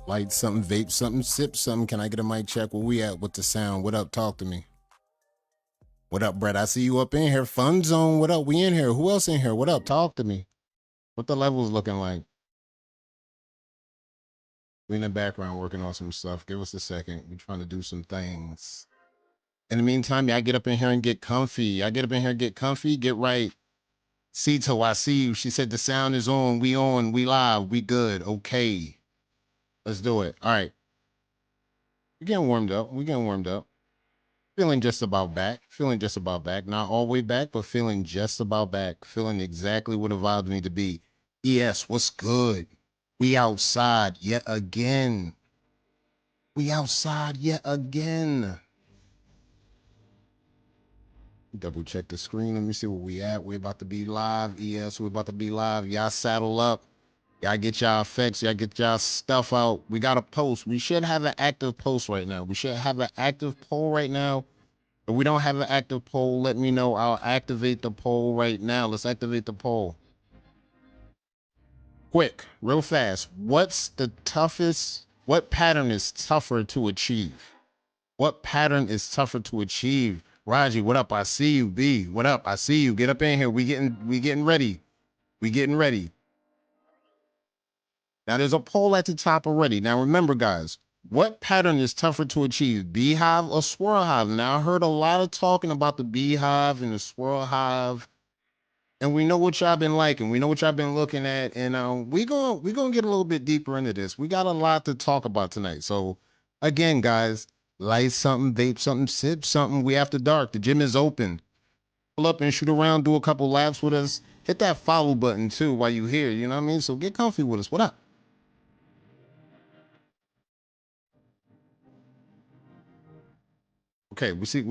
Light something, vape something, sip something. Can I get a mic check? Where we at with the sound? What up? Talk to me. What up, Brett? I see you up in here. Fun Zone. What up? We in here. Who else in here? What up? Talk to me. What the levels looking like? We in the background working on some stuff. Give us a second. We're trying to do some things. In the meantime, y'all get up in here and get comfy. I get up in here and get comfy. Get right. Sito, I see you. She said the sound is on. We live. We good. Okay. Let's do it. All right. We're getting warmed up. We're getting warmed up. Feeling just about back. Feeling just about back. Not all the way back, but feeling just about back. Feeling exactly what the vibes need to be. ES, what's good? We outside yet again. We outside yet again. Double check the screen. Let me see where we at. We're about to be live. ES, we're about to be live. Y'all saddle up. Y'all get y'all effects. Y'all get y'all stuff out. We got a post. We should have an active post right now. We should have an active poll right now. If we don't have an active poll, let me know. I'll activate the poll right now. Let's activate the poll. Quick, real fast. What's the toughest? What pattern is tougher to achieve? What pattern is tougher to achieve? Raji, what up? I see you. B, what up? I see you. Get up in here. We getting ready. We getting ready. Now there's a poll at the top already. Now remember, guys, what pattern is tougher to achieve, beehive or swirl hive? Now I heard a lot of talking about the beehive and the swirl hive, and we know what y'all been liking. We know what y'all been looking at, and we gonna get a little bit deeper into this. We got a lot to talk about tonight. So again, guys, light something, vape something, sip something. We after dark. The gym is open. Pull up and shoot around, do a couple laps with us. Hit that follow button too while you here. You know what I mean? So get comfy with us. What up? Okay, we see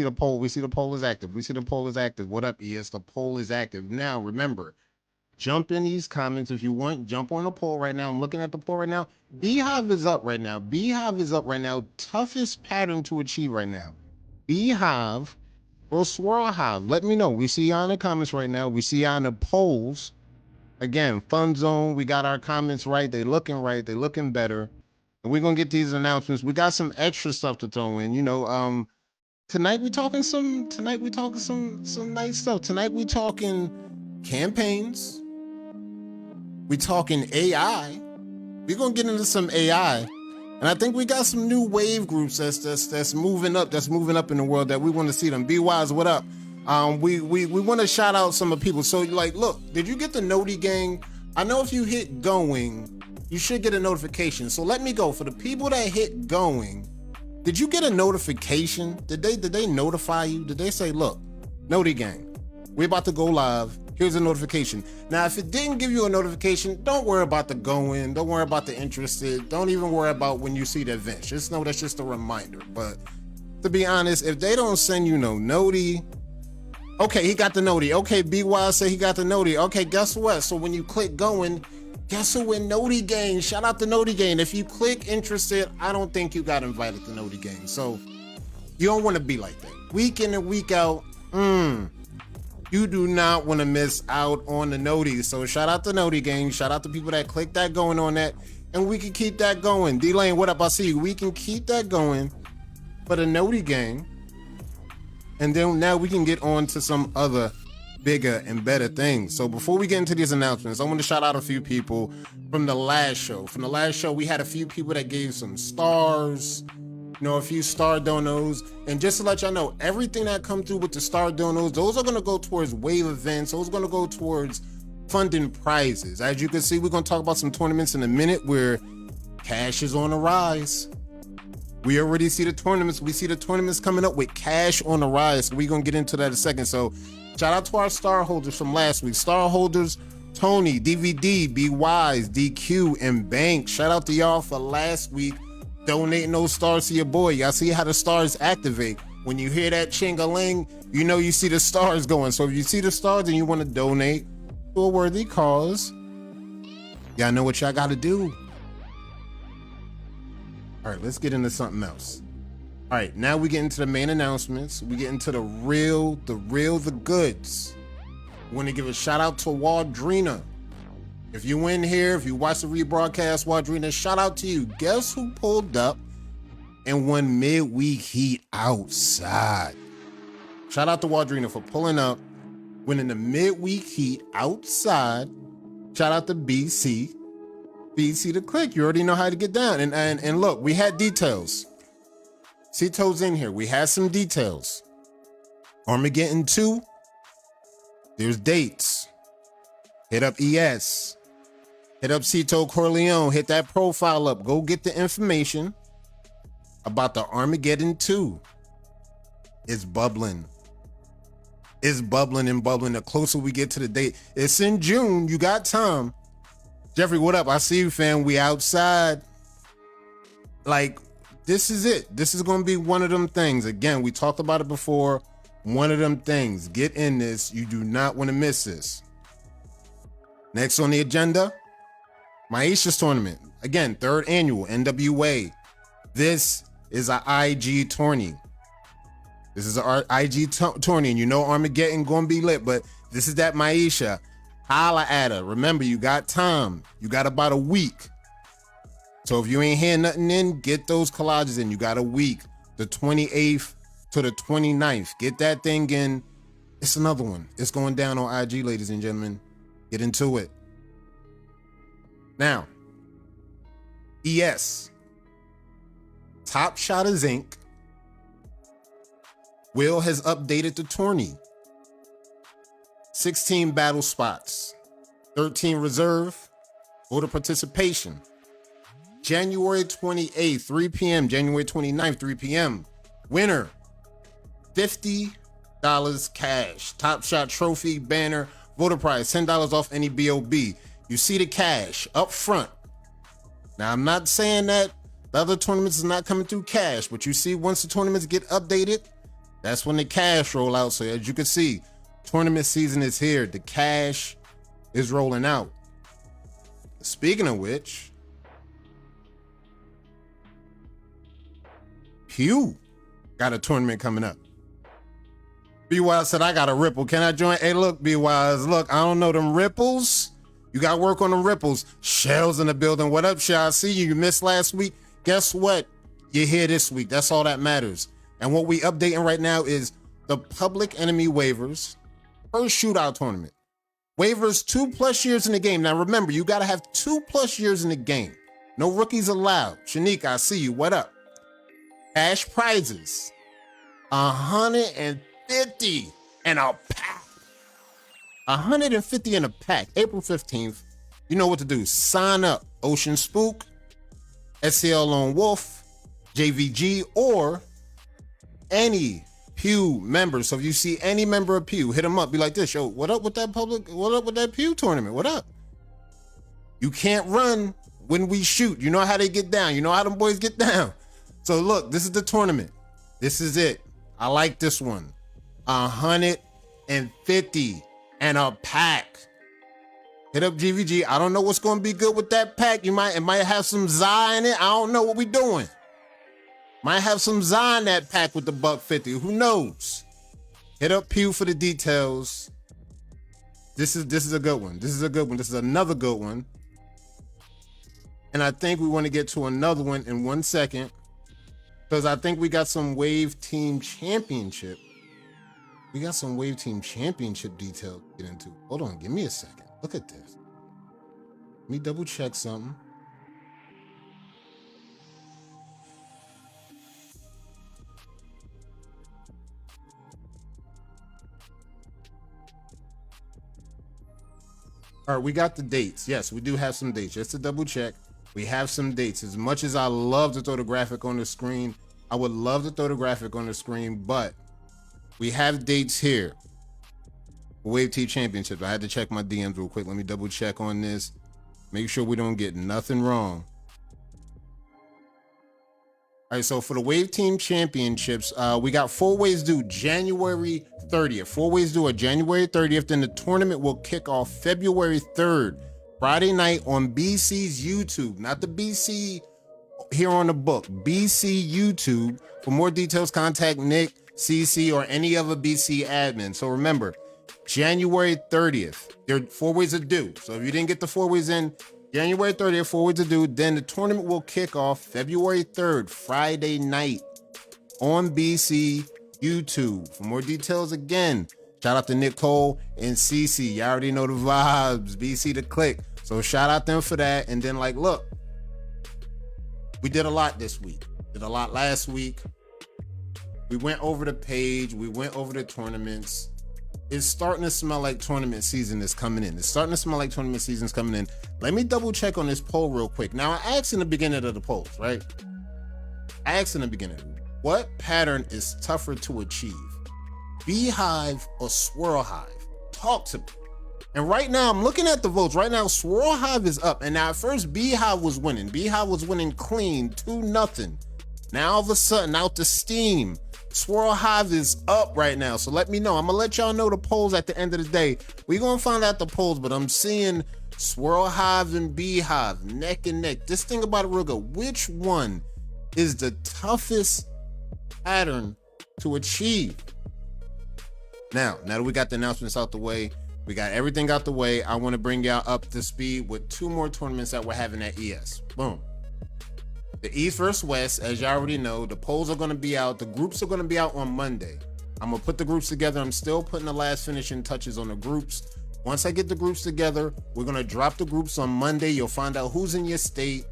the poll. We see the poll is active. We see the poll is active. What up, ES? The poll is active. Now remember, jump in these comments if you want. Jump on the poll right now. I'm looking at the poll right now. Beehive is up right now. Beehive is up right now. Toughest pattern to achieve right now. Beehive or swirl hive. Let me know. We see y'all in the comments right now. We see y'all in the polls. Again, Fun Zone. We got our comments right. They looking right. They looking better. And we're gonna get these announcements. We got some extra stuff to throw in. You know, tonight we talking some nice stuff. Tonight we talking campaigns. We talking AI. We're gonna get into some AI. And I think we got some new wave groups that's moving up, in the world that we want to see them. Be Wise, what up? We want to shout out some of the people. So like, look, did you get the Noti gang? I know if you hit going, you should get a notification. So let me go. For the people that hit going, did you get a notification? Did they notify you? Did they say, look, Noti gang, we're about to go live. Here's a notification. Now, if it didn't give you a notification, don't worry about the going. Don't worry about the interested. Don't even worry about when you see the event. Just know that's just a reminder. But to be honest, if they don't send you no Noti, okay, he got the Noti. Okay, BY said he got the Noti. Okay, guess what? So when you click going, guess who in Noti gang? Shout out to Noti gang. If you click interested, I don't think you got invited to Noti gang. So you don't want to be like that. Week in and week out, you do not want to miss out on the Noti. So shout out to Noti gang. Shout out to people that click that going on that. And we can keep that going. D-Lane, what up? I see you. We can keep that going for the Noti gang. And then now we can get on to some other bigger and better things. So before we get into these announcements, I want to shout out a few people from the last show. From the last show, we had a few people that gave some stars, you know, a few star donos. And just to let y'all know, everything that come through with the star donos, those are going to go towards wave events. Those are going to go towards funding prizes. As you can see, we're going to talk about some tournaments in a minute where cash is on the rise. We already see the tournaments. We see the tournaments coming up with cash on the rise. So we're going to get into that in a second. So shout out to our star holders from last week. Star holders, Tony, DVD, Be Wise, DQ, and Bank. Shout out to y'all for last week donating those stars to your boy. Y'all see how the stars activate. When you hear that ching-a-ling, you know you see the stars going. So if you see the stars and you want to donate to a worthy cause, y'all know what y'all got to do. All right, let's get into something else. All right, now we get into the main announcements. We get into the goods. I want to give a shout out to Waldrina. If you in here, if you watch the rebroadcast, Wadrina, shout out to you. Guess who pulled up and won midweek heat outside? Shout out to Wadrina for pulling up, winning the midweek heat outside. Shout out to BC. BC the click. You already know how to get down. And look, we had details. Cito's in here. We had some details. Armageddon 2. There's dates. Hit up ES. Hit up Cito Corleone. Hit that profile up. Go get the information about the Armageddon 2. It's bubbling. It's bubbling and bubbling. The closer we get to the date. It's in June. You got time. Jeffrey, what up? I see you, fam. We outside. Like, this is it. This is going to be one of them things. Again, we talked about it before. One of them things. Get in this. You do not want to miss this. Next on the agenda, Maisha's tournament. Again, 3rd annual NWA. This is an IG tourney. This is an IG tourney, and you know Armageddon gonna be lit, but this is that Maisha. Holla at her. Remember, you got time. You got about a week. So if you ain't hearing nothing in, get those collages in. You got a week. The 28th to the 29th. Get that thing in. It's another one. It's going down on IG, ladies and gentlemen. Get into it. Now, ES. Top Shotters Inc. Will has updated the tourney. 16 battle spots. 13 reserve. Voter participation. January 28th, 3 p.m. January 29th, 3 p.m. Winner. $50 cash. Top Shot trophy, banner, voter prize, $10 off any BOB. You see the cash up front. Now, I'm not saying that the other tournaments is not coming through cash, but you see once the tournaments get updated, that's when the cash roll out. So as you can see, tournament season is here. The cash is rolling out. Speaking of which, Pew got a tournament coming up. B-Wise said, I got a ripple. Can I join? Hey, look, B-Wise, look, I don't know them ripples. You got to work on them ripples. Shell's in the building. What up, Shell? I see you. You missed last week. Guess what? You're here this week. That's all that matters. And what we updating right now is the Public Enemy waivers. First shootout tournament. Waivers 2+ years in the game. Now remember, you got to have 2+ years in the game. No rookies allowed. Shanika, I see you. What up? Cash prizes. 150 in a pack. 150 in a pack. April 15th. You know what to do. Sign up. Ocean Spook, SCL Lone Wolf, JVG, or any Pew member. So if you see any member of Pew, hit them up. Be like this. Yo, what up with that public? What up with that Pew tournament? What up? You can't run when we shoot. You know how they get down. You know how them boys get down. So look, this is the tournament. This is it. I like this one. 150 and a pack. Hit up GVG. I don't know what's going to be good with that pack. It might have some Zy in it. I don't know what we doing. Might have some Zy in that pack with the $150. Who knows? Hit up Pew for the details. This is a good one. This is a good one. This is another good one. And I think we want to get to another one in 1 second, because I think we got some Wave Team Championship. We got some Wave Team Championship detail to get into. Hold on, give me a second. Look at this. Let me double check something. All right, we got the dates. Yes, we do have some dates. Just to double check, we have some dates. As much as I love to throw the graphic on the screen, I would love to throw the graphic on the screen, but we have dates here. Wave Team Championship. I had to check my DMs real quick. Let me double check on this. Make sure we don't get nothing wrong. All right, so for the Wave Team Championships, we got 4 ways due January 30th. 4 ways due are January 30th. Then the tournament will kick off February 3rd, Friday night on BC's YouTube, not the BC here on the book, BC YouTube. For more details, contact Nick, CC, or any other BC admin. So remember, January 30th. There are 4 ways to do. So if you didn't get the 4 ways in, January 30th, 4 ways to do. Then the tournament will kick off February 3rd, Friday night on BC YouTube. For more details, again, shout out to Nicole and Cece. You already know the vibes. BC to click. So shout out them for that. And then, like, look, we did a lot this week. Did a lot last week. We went over the page. We went over the tournaments. It's starting to smell like tournament season is coming in. It's starting to smell like tournament season is coming in. Let me double check on this poll real quick. Now, I asked in the beginning of the polls, right? I asked in the beginning, what pattern is tougher to achieve? Beehive or swirl hive? Talk to me. And right now, I'm looking at the votes. Right now, swirl hive is up. And now at first, Beehive was winning. Beehive was winning clean, 2-0. Now all of a sudden, out the steam, Swirl Hive is up right now. So let me know. I'm gonna let y'all know the polls at the end of the day. We're gonna find out the polls, but I'm seeing Swirl Hive and Beehive neck and neck. This thing about it real good. Which one is the toughest pattern to achieve? Now that we got the announcements out the way, we got everything out the way, I want to bring y'all up to speed with 2 more tournaments that we're having at ES. Boom. The East versus West, as y'all already know, the polls are going to be out. The groups are going to be out on Monday. I'm going to put the groups together. I'm still putting the last finishing touches on the groups. Once I get the groups together, we're going to drop the groups on Monday. You'll find out who's in your state,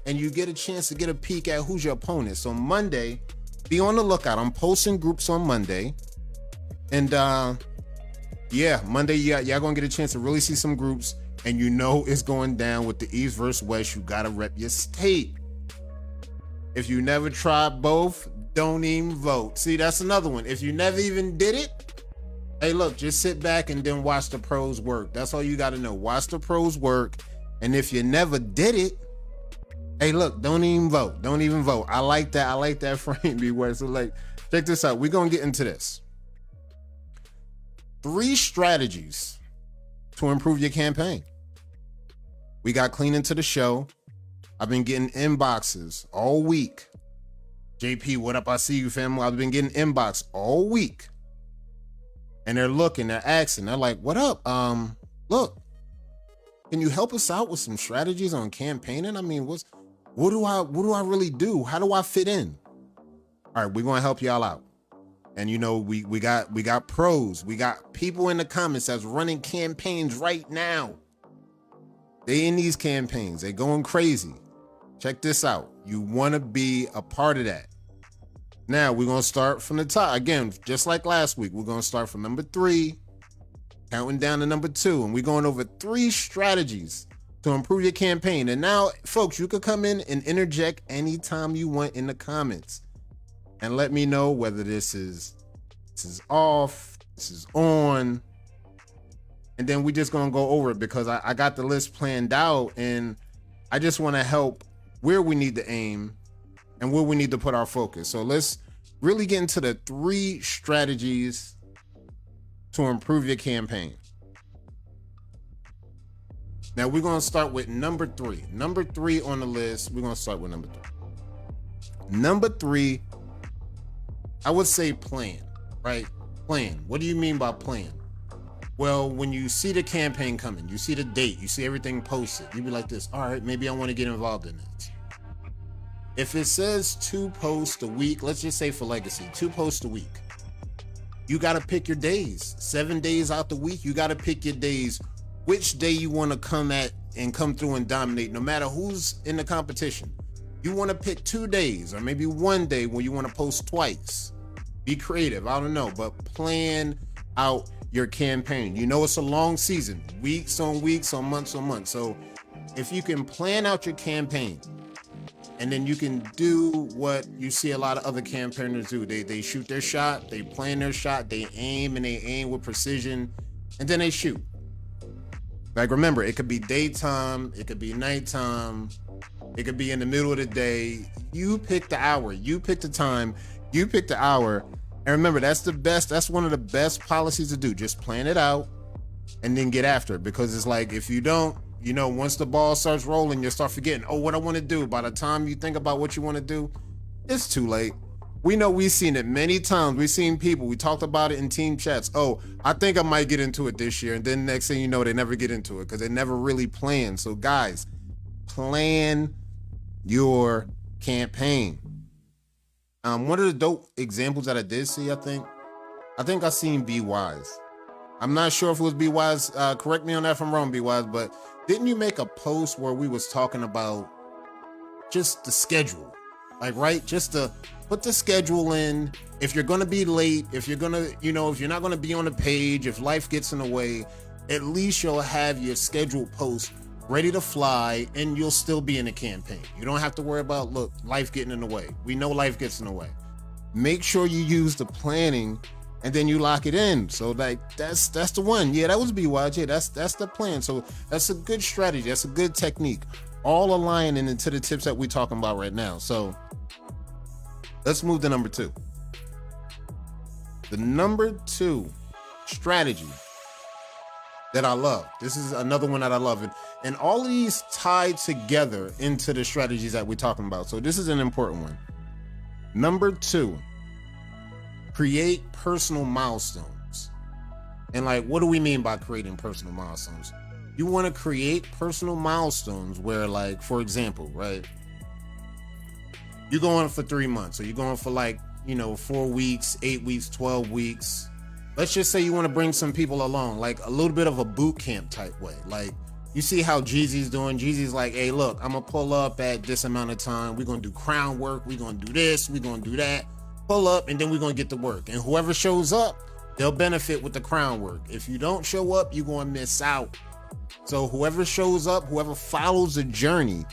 and you get a chance to get a peek at who's your opponent. So Monday, be on the lookout. I'm posting groups on Monday. And yeah, Monday, y'all going to get a chance to really see some groups, and you know it's going down with the East versus West. You got to rep your state. If you never tried both, don't even vote. See, that's another one. If you never even did it, hey, look, just sit back and then watch the pros work. That's all you got to know. Watch the pros work. And if you never did it, hey, look, don't even vote. Don't even vote. I like that. I like that frame, beware. So, like, check this out. We're going to get into this. 3 strategies to improve your campaign. We got clean into the show. I've been getting inboxes all week. JP, what up? I see you, family. I've been getting inbox all week. And they're looking, they're asking, they're like, what up? Look, can you help us out with some strategies on campaigning? I mean, what do I really do? How do I fit in? All right, we're gonna help y'all out. And you know, we got pros, we got people in the comments that's running campaigns right now. They in these campaigns, they going crazy. Check this out. You want to be a part of that. Now we're going to start from the top. Again, just like last week, we're going to start from number 3, counting down to number 2. And we're going over 3 strategies to improve your campaign. And now, folks, you could come in and interject anytime you want in the comments. And let me know whether this is off, this is on. And then we just going to go over it because I got the list planned out. And I just want to help where we need to aim and where we need to put our focus. So let's really get into the 3 strategies to improve your campaign. Now we're going to start with number 3. Number 3 on the list, we're going to start with number 3. Number 3, I would say plan, right? Plan. What do you mean by plan? Well, when you see the campaign coming, you see the date, you see everything posted, you be like this, all right, maybe I want to get involved in this. If it says 2 posts a week, let's just say for Legacy, 2 posts a week, you got to pick your days. 7 days out the week, you got to pick your days, which day you want to come at and come through and dominate, no matter who's in the competition. You want to pick 2 days or maybe 1 day when you want to post twice. Be creative, I don't know, but plan out your campaign. You know it's a long season, weeks on weeks, on months on months. So if you can plan out your campaign, and then you can do what you see a lot of other campaigners do. They shoot their shot, they plan their shot, they aim and they aim with precision, and then they shoot. Like, remember, it could be daytime, it could be nighttime, it could be in the middle of the day. You pick the hour, you pick the time, you pick the hour. And remember, that's one of the best policies to do. Just plan it out and then get after it. Because it's like, if you don't, you know, once the ball starts rolling, you'll start forgetting, oh, what I want to do. By the time you think about what you want to do, it's too late. We know we've seen it many times. We've seen people, we talked about it in team chats. Oh, I think I might get into it this year. And then next thing you know, they never get into it because they never really plan. So guys, plan your campaign. One of the dope examples that I did see, I think I seen Be Wise. I'm not sure if it was Be Wise. Correct me on that if I'm wrong, Be Wise, but didn't you make a post where we was talking about just the schedule? Like, right? Just to put the schedule in. If you're going to be late, if you're going to, if you're not going to be on the page, if life gets in the way, at least you'll have your scheduled post ready to fly and you'll still be in the campaign. You don't have to worry about, look, life getting in the way. We know life gets in the way. Make sure you use the planning and then you lock it in. So like, that's the one. Yeah, that was BYJ. That's the plan. So that's a good strategy. That's a good technique. All aligning into the tips that we're talking about right now. So let's move to number 2. The number 2 strategy that I love. This is another one that I love. And all of these tied together into the strategies that we're talking about. So this is an important one. Number 2, create personal milestones. And like, what do we mean by creating personal milestones? You want to create personal milestones where, like, for example, right? You're going for 3 months, or you're going for 4 weeks, 8 weeks, 12 weeks. Let's just say you want to bring some people along, like a little bit of a boot camp type way. Like, you see how Jeezy's doing. Jeezy's like, hey, look, I'm going to pull up at this amount of time. We're going to do crown work. We're going to do this. We're going to do that. Pull up, and then we're going to get to work. And whoever shows up, they'll benefit with the crown work. If you don't show up, you're going to miss out. So whoever shows up, whoever follows the journey,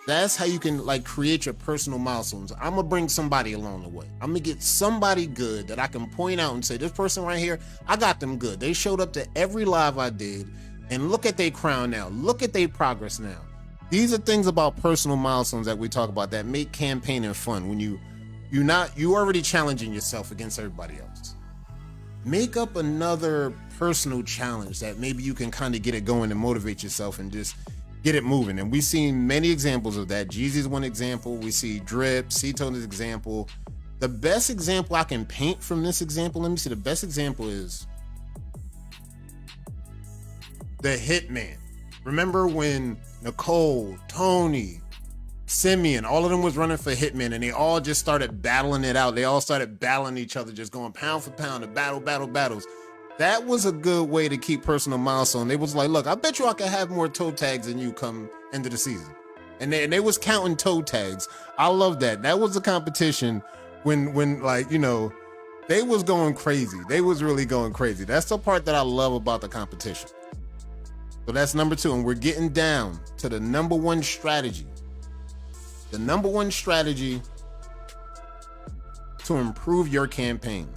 that's how you can like create your personal milestones. I'm gonna bring somebody along the way. I'm gonna get somebody good that I can point out and say, this person right here, I got them good. They showed up to every live I did, and look at their crown now. Look at their progress now. These are things about personal milestones that we talk about that make campaigning fun. When you already challenging yourself against everybody else. Make up another personal challenge that maybe you can kind of get it going and motivate yourself and just get it moving. And we've seen many examples of that. Jeezy's one example. We see Drip, Ceto's example. The best example I can paint from this example, let me see, the best example is the Hitman. Remember when Nicole, Tony, Simeon, all of them was running for Hitman, and they all just started battling it out. They all started battling each other, just going pound for pound and battles. That was a good way to keep personal milestone. They was like, look, I bet you I can have more toe tags than you come into the season. And they was counting toe tags. I love that. That was a competition when they was going crazy. They was really going crazy. That's the part that I love about the competition. So that's number 2. And we're getting down to the number 1 strategy. The number 1 strategy to improve your campaign.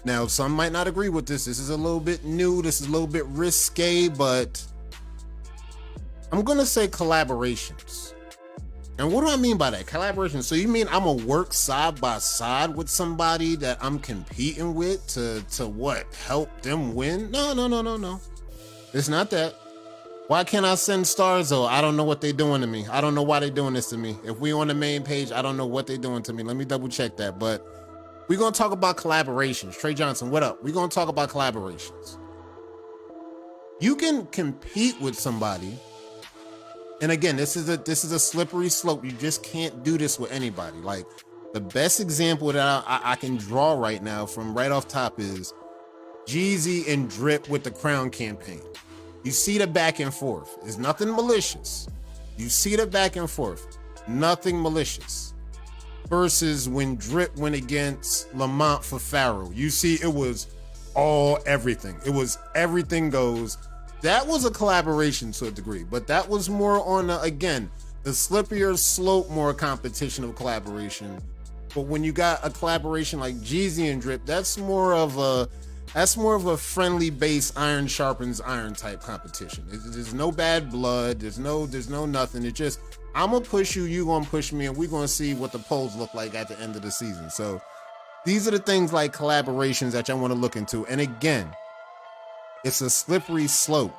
Now, some might not agree with this. This is a little bit new. This is a little bit risque, but I'm going to say collaborations. And what do I mean by that? Collaboration. So you mean I'm going to work side by side with somebody that I'm competing with to what? Help them win? No. It's not that. Why can't I send stars though? I don't know what they're doing to me. I don't know why they're doing this to me. If we on the main page, I don't know what they're doing to me. Let me double check that. But we're going to talk about collaborations. Trey Johnson, what up? We're going to talk about collaborations. You can compete with somebody. And again, this is a slippery slope. You just can't do this with anybody. Like, the best example that I can draw right now from right off top is Jeezy and Drip with the Crown campaign. You see the back and forth. It's nothing malicious. You see the back and forth. Nothing malicious. Versus when Drip went against Lamont for Pharaoh. You see it was all everything. It was everything goes. That was a collaboration to a degree, but that was more on, again, the slippier slope, more competition of collaboration. But when you got a collaboration like Jeezy and Drip, that's more of a friendly base, iron sharpens iron type competition. There's no bad blood. There's no nothing. It's just, I'm gonna push you, you gonna push me, and we're gonna see what the polls look like at the end of the season. So these are the things like collaborations that y'all want to look into. And again, it's a slippery slope.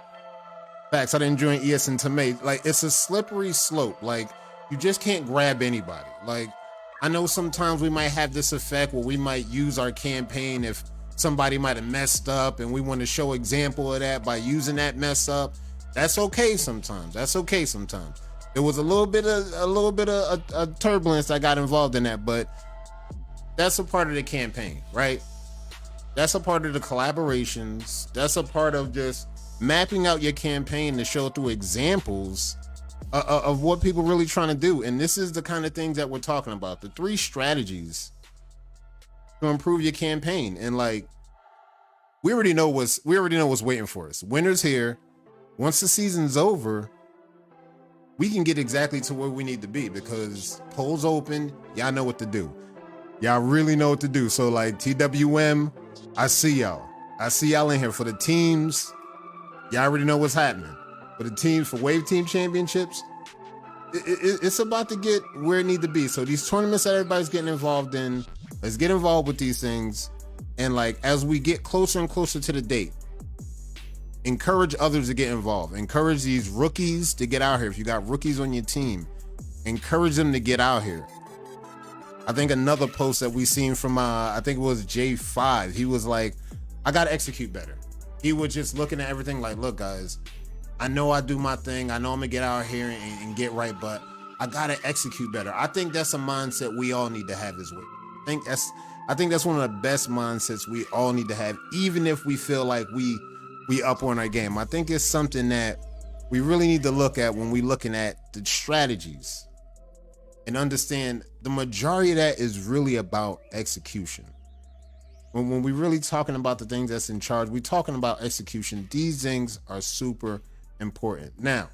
Facts, I didn't join ES and Tomate. Like, it's a slippery slope. Like, You just can't grab anybody. Like, I know sometimes we might have this effect where we might use our campaign if somebody might have messed up and we want to show example of that by using that mess up. That's okay sometimes. That's okay sometimes. There was a little bit of a turbulence that got involved in that, but that's a part of the campaign, right? That's a part of the collaborations. That's a part of just mapping out your campaign to show through examples of what people really trying to do. And this is the kind of things that we're talking about. The 3 strategies to improve your campaign. And like, we already know what's waiting for us. Winter's here. Once the season's over, we can get exactly to where we need to be because polls open. Y'all know what to do. Y'all really know what to do. So like TWM, I see y'all. I see y'all in here for the teams. Y'all already know what's happening. For the teams, for Wave Team Championships, it's about to get where it need to be. So these tournaments that everybody's getting involved in, let's get involved with these things. And like, as we get closer and closer to the date, encourage others to get involved. Encourage these rookies to get out here. If you got rookies on your team, encourage them to get out here. I think another post that we seen from, I think it was J5, he was like, I got to execute better. He was just looking at everything like, look, guys, I know I do my thing. I know I'm going to get out here and get right, but I got to execute better. I think that's a mindset we all need to have as well. I think that's one of the best mindsets we all need to have, even if we feel like we up on our game. I think it's something that we really need to look at when we're looking at the strategies and understand the majority of that is really about execution. When we really talking about the things that's in charge, we're talking about execution. These things are super important. Now,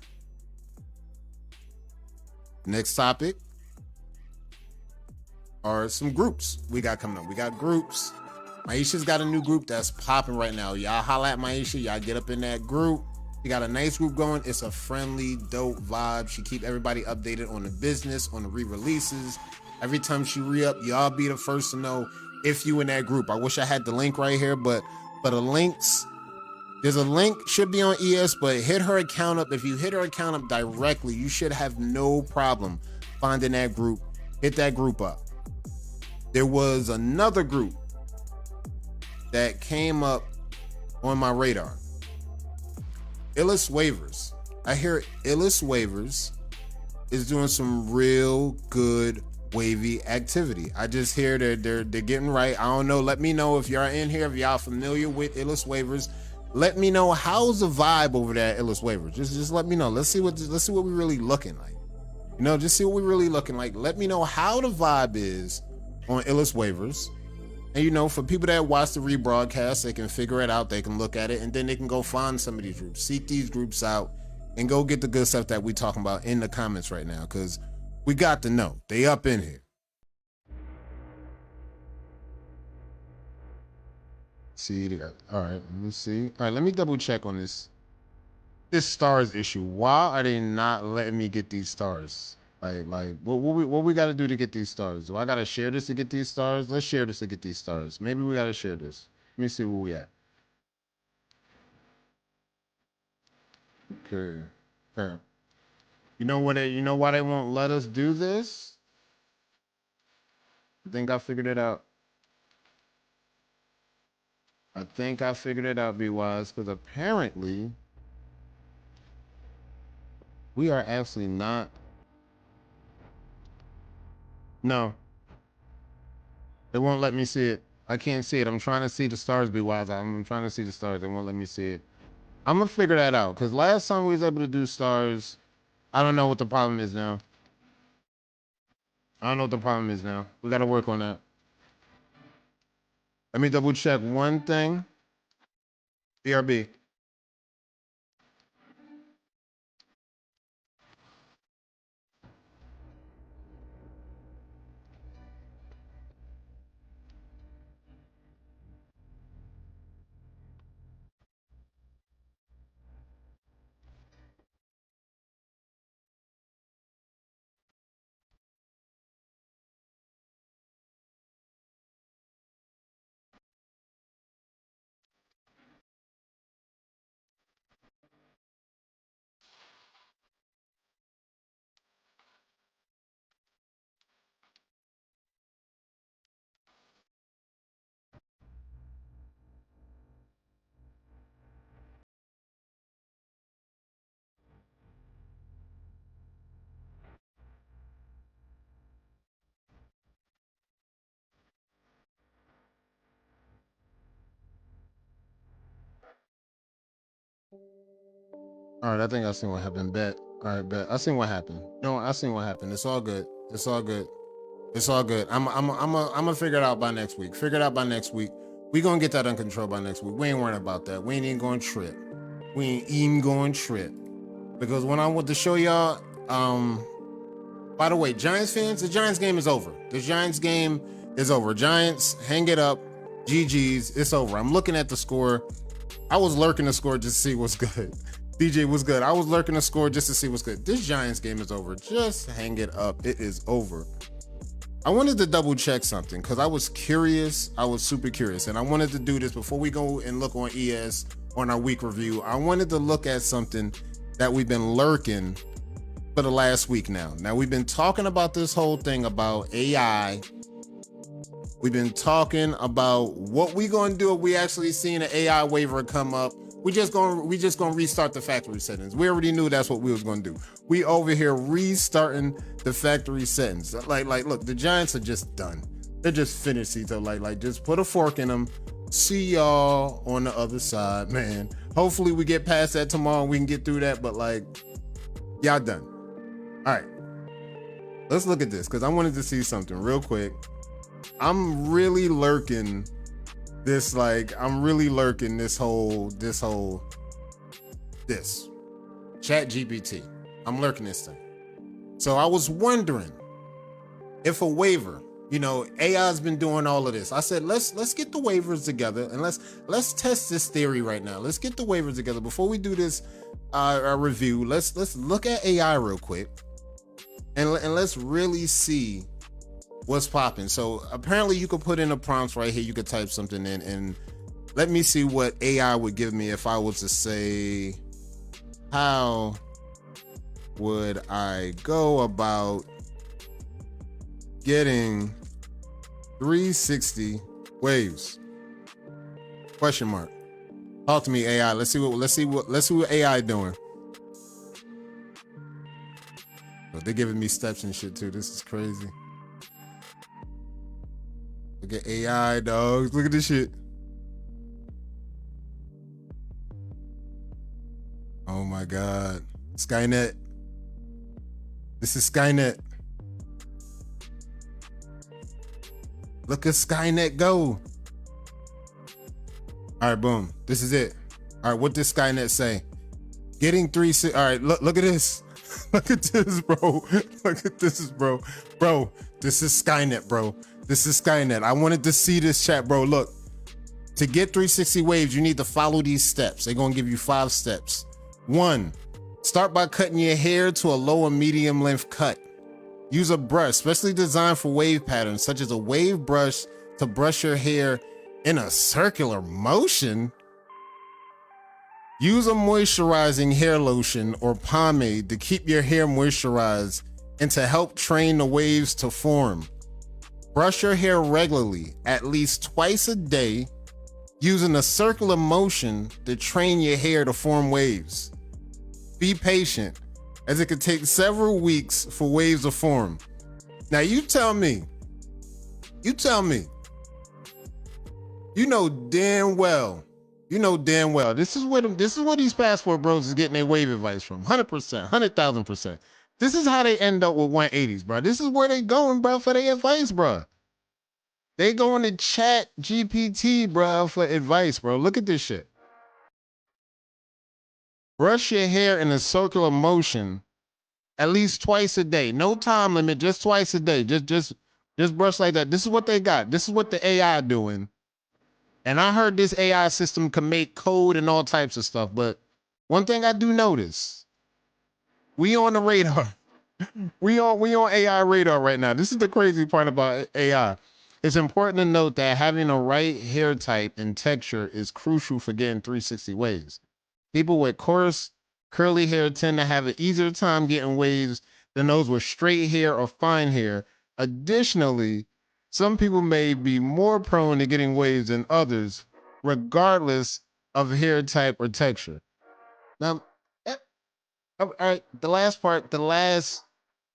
next topic are some groups we got coming up. We got groups. Maisha's got a new group that's popping right now. Y'all holla at Maisha. Y'all get up in that group. She got a nice group going. It's a friendly, dope vibe. She keep everybody updated on the business, on the re-releases. Every time she re-up, y'all be the first to know if you in that group. I wish I had the link right here, but for the links, there's a link, should be on ES, but hit her account up. If you hit her account up directly, you should have no problem finding that group. Hit that group up. There was another group that came up on my radar. Illis Waivers. I hear Illis Waivers is doing some real good wavy activity. I just hear they're getting right. I don't know. Let me know if y'all in here, if y'all familiar with Illis Waivers. Let me know how's the vibe over there at Illis Waivers. Just let me know. Let's see what we're really looking like. You know, just see what we're really looking like. Let me know how the vibe is on Illis Waivers. And you know, for people that watch the rebroadcast, they can figure it out, they can look at it, and then they can go find some of these groups, seek these groups out, and go get the good stuff that we talking about in the comments right now, because we got to know. They up in here. See, all right, let me see. All right, let me double check on this stars issue. Why are they not letting me get these stars? Like what we got to do to get these stars? Do I got to share this to get these stars? Let's share this to get these stars. Maybe we got to share this. Let me see where we at. Okay. Okay. You know what? You know why they won't let us do this? I think I figured it out. I think I figured it out, Be Wise, because apparently we are actually not. No, they won't let me see it. I can't see it. I'm trying to see the stars, Be Wise. I'm trying to see the stars. They won't let me see it. I'm gonna figure that out because last time we was able to do stars, I don't know what the problem is now. I don't know what the problem is now. We got to work on that. Let me double check one thing. BRB. All right, I think I seen what happened. Bet. All right, bet. I seen what happened. No, I seen what happened. It's all good. It's all good. It's all good. I'm gonna figure it out by next week. Figure it out by next week. We gonna get that under control by next week. We ain't worrying about that. We ain't even going to trip. We ain't even going to trip. Because when I want to show y'all, by the way, Giants fans, the Giants game is over. The Giants game is over. Giants, hang it up. GG's, it's over. I'm looking at the score. I was lurking the score just to see what's good. DJ was good. I was lurking the score just to see what's good. This Giants game is over. Just hang it up. It is over. I wanted to double check something because I was curious. I was super curious. And I wanted to do this before we go and look on ES on our week review. I wanted to look at something that we've been lurking for the last week now. Now, we've been talking about this whole thing about AI. We've been talking about what we gonna do if we actually seen an AI waiver come up. We just gonna restart the factory settings. We already knew that's what we was gonna do. We over here restarting the factory settings. Like, look, the Giants are just done. They're just finished, Cito. Like, just put a fork in them. See y'all on the other side, man. Hopefully we get past that tomorrow and we can get through that, but like, y'all done. All right, let's look at this because I wanted to see something real quick. I'm really lurking this, ChatGPT. I'm lurking this thing. So I was wondering if a waiver, AI's been doing all of this. I said, let's get the waivers together and let's test this theory right now. Let's get the waivers together before we do this review. Let's look at AI real quick and let's really see what's popping. So apparently you could put in a prompt right here. You could type something in and let me see what AI would give me if I was to say, how would I go about getting 360 waves? Question mark. Talk to me, AI. Let's see what AI doing. But they're giving me steps and shit too. This is crazy. Look at AI, dogs. Look at this shit. Oh my God. Skynet. This is Skynet. Look at Skynet go. All right, boom. This is it. All right, what does Skynet say? Getting all right, look at this. Look at this, bro. Look at this, bro. Bro, this is Skynet, bro. This is Skynet. I wanted to see this chat, bro. Look, to get 360 waves, you need to follow these steps. They're going to give you 5 steps. 1, start by cutting your hair to a low or medium length cut. Use a brush, specially designed for wave patterns, such as a wave brush to brush your hair in a circular motion. Use a moisturizing hair lotion or pomade to keep your hair moisturized and to help train the waves to form. Brush your hair regularly, at least twice a day, using a circular motion to train your hair to form waves. Be patient, as it could take several weeks for waves to form. Now you tell me, you know damn well, this is where these passport bros is getting their wave advice from. 100%, 100,000%. This is how they end up with 180s, bro. This is where they going, bro, for their advice, bro. They going to ChatGPT, bro, for advice, bro. Look at this shit. Brush your hair in a circular motion at least twice a day. No time limit, just twice a day. Just brush like that. This is what they got. This is what the AI doing. And I heard this AI system can make code and all types of stuff. But one thing I do notice, we on the radar. We on AI radar right now. This is the crazy part about AI. It's important to note that having the right hair type and texture is crucial for getting 360 waves. People with coarse, curly hair tend to have an easier time getting waves than those with straight hair or fine hair. Additionally, some people may be more prone to getting waves than others, regardless of hair type or texture. Now, all right, the last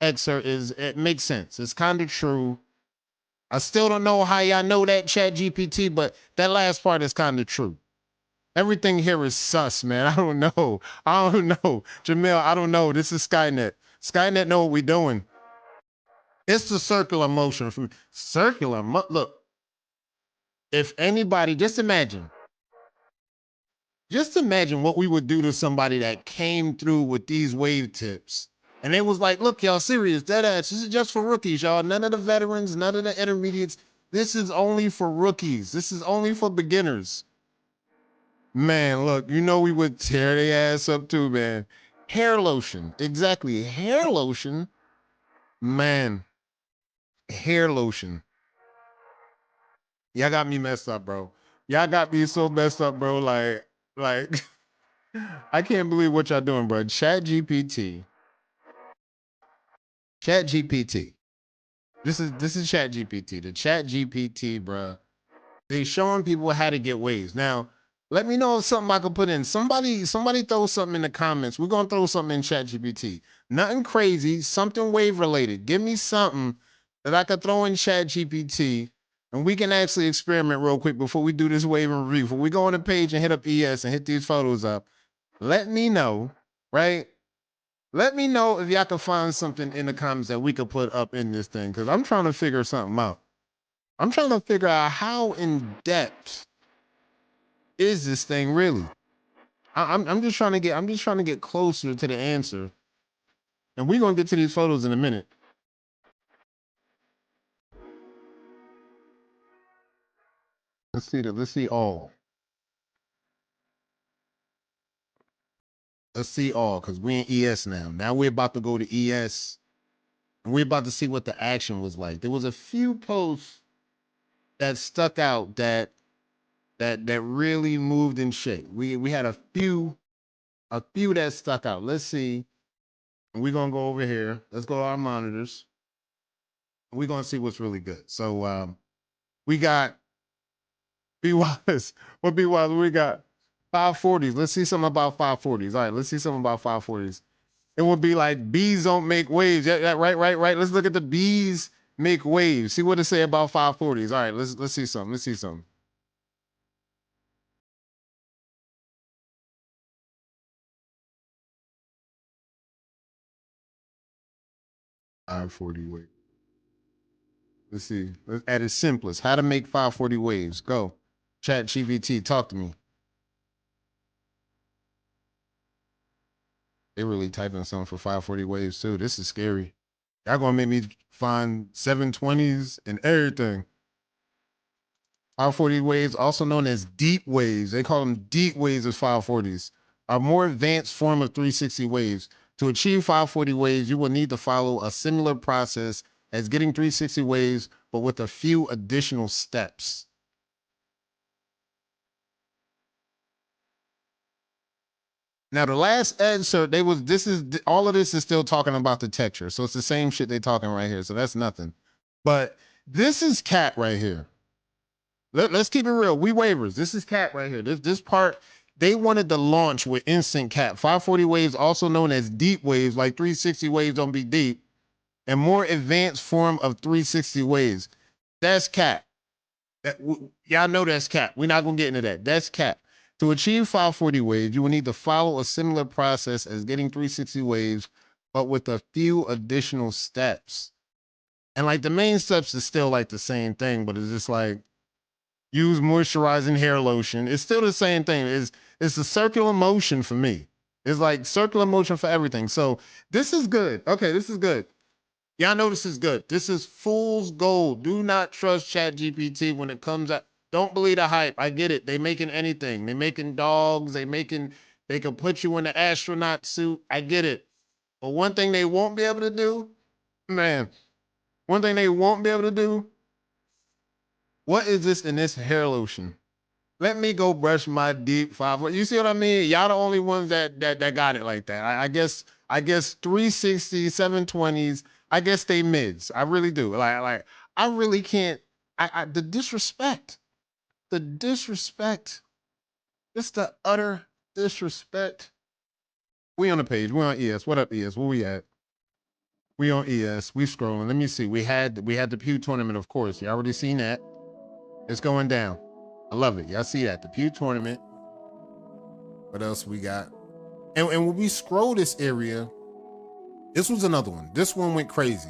excerpt it makes sense. It's kind of true. I still don't know how y'all know that, ChatGPT, but that last part is kind of true. Everything here is sus, man. I don't know. I don't know. Jamil, I don't know. This is Skynet. Skynet know what we doing. It's the circular motion. Look, if anybody, just imagine what we would do to somebody that came through with these wave tips. And they was like, look, y'all serious, dead ass. This is just for rookies, y'all. None of the veterans, none of the intermediates. This is only for rookies. This is only for beginners. Man, look, you know we would tear their ass up too, man. Hair lotion. Exactly. Hair lotion. Man, hair lotion. Y'all got me messed up, bro. Y'all got me so messed up, bro. Like I can't believe what y'all doing, bro. ChatGPT. ChatGPT. This is ChatGPT. The ChatGPT, bro. They showing people how to get waves. Now, let me know if something I can put in. Somebody throw something in the comments. We're gonna throw something in ChatGPT. Nothing crazy, something wave related. Give me something that I could throw in ChatGPT, and we can actually experiment real quick before we do this wave and review. Before we go on the page and hit up ES and hit these photos up, let me know, right? Let me know if y'all can find something in the comments that we could put up in this thing, because I'm trying to figure something out. I'm trying to figure out how in depth is this thing really. I'm just trying to get closer to the answer, and we're gonna get to these photos in a minute. Let's see all. Let's see all, because we in ES now. Now we're about to go to ES, and we're about to see what the action was like. There was a few posts that stuck out that really moved and shake. We had a few that stuck out. Let's see. We're gonna go over here. Let's go to our monitors. We're gonna see what's really good. So we got B Wise. What B Wise? We got 540s. Let's see something about 540s. All right, let's see something about 540s. It would be like bees don't make waves. Yeah, right. Let's look at the bees make waves. See what it say about 540s. All right, let's see something. Let's see something. 540 waves. Let's see. At its simplest, how to make 540 waves. Go. ChatGPT, talk to me. They really typing something for 540 waves too. This is scary. Y'all gonna make me find 720s and everything. 540 waves, also known as deep waves. They call them deep waves as 540s. A more advanced form of 360 waves. To achieve 540 waves, you will need to follow a similar process as getting 360 waves, but with a few additional steps. Now the last answer, they was this is all of this is still talking about the texture. So it's the same shit they talking right here. So that's nothing. But this is cat right here. Let's keep it real. We waivers. This is cat right here. This part, they wanted to launch with instant cap. 540 waves, also known as deep waves, like 360 waves don't be deep, and more advanced form of 360 waves. That's cap. Y'all know that's cap. We're not gonna get into that. That's cap. To achieve 540 waves, you will need to follow a similar process as getting 360 waves, but with a few additional steps. And like the main steps is still like the same thing, but it's just like use moisturizing hair lotion. It's still the same thing. It's a circular motion for me. It's like circular motion for everything. So this is good. Okay, this is good. Y'all know this is good. This is fool's gold. Do not trust ChatGPT when it comes out. Don't believe the hype. I get it. They making anything. They making dogs. They can put you in an astronaut suit. I get it. But one thing they won't be able to do, man, one thing they won't be able to do, what is this in this hair lotion? Let me go brush my deep five. You see what I mean? Y'all the only ones that got it like that. I guess 360, 720s. I guess they mids. I really do. Like I really can't. The disrespect, the disrespect, just the utter disrespect. We on the page. We on ES. What up, ES? Where we at? We on ES. We scrolling. Let me see. We had the Pew tournament, of course. You already seen that. It's going down. I love it. Y'all see that? The Pew tournament. What else we got? And when we scroll this area, this was another one. This one went crazy.